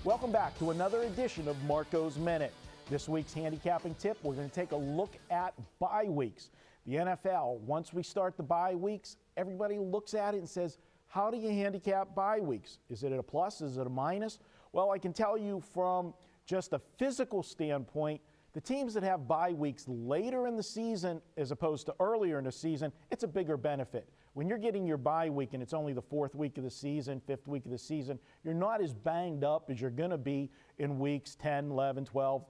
Welcome back to another edition of Marco's Minute. This week's handicapping tip, we're going to take a look at bye weeks. The NFL, once we start the bye weeks, everybody looks at it and says, how do you handicap bye weeks? Is it a plus? Is it a minus? Well, I can tell you from just a physical standpoint, the teams that have bye weeks later in the season as opposed to earlier in the season, it's a bigger benefit. When you're getting your bye week and it's only the fourth week of the season, fifth week of the season, you're not as banged up as you're going to be in weeks 10, 11, 12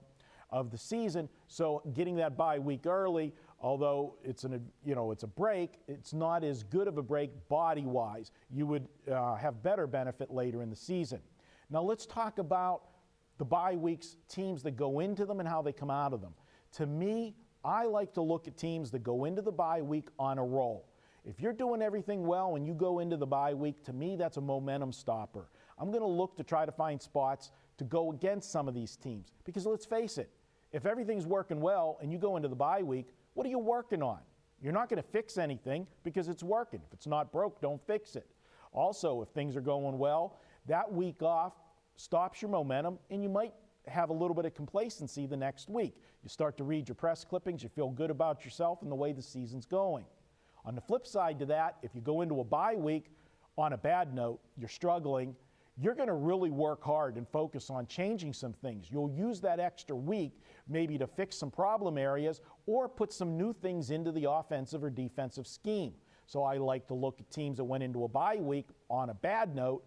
of the season. So getting that bye week early, although it's a break, it's not as good of a break body-wise. You would have better benefit later in the season. Now let's talk about the bye weeks, teams that go into them and how they come out of them. To me, I like to look at teams that go into the bye week on a roll. If you're doing everything well and you go into the bye week, to me that's a momentum stopper. I'm going to look to try to find spots to go against some of these teams. Because let's face it, if everything's working well and you go into the bye week, what are you working on? You're not going to fix anything because it's working. If it's not broke, don't fix it. Also, if things are going well, that week off stops your momentum and you might have a little bit of complacency the next week. You start to read your press clippings, you feel good about yourself and the way the season's going. On the flip side to that, if you go into a bye week on a bad note, you're struggling, you're going to really work hard and focus on changing some things. You'll use that extra week maybe to fix some problem areas or put some new things into the offensive or defensive scheme. So I like to look at teams that went into a bye week on a bad note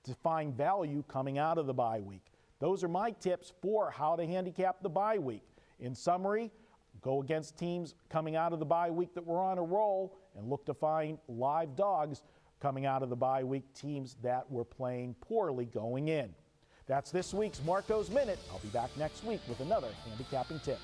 to find value coming out of the bye week. Those are my tips for how to handicap the bye week. In summary, go against teams coming out of the bye week that were on a roll and look to find live dogs coming out of the bye week, teams that were playing poorly going in. That's this week's Marco's Minute. I'll be back next week with another handicapping tip.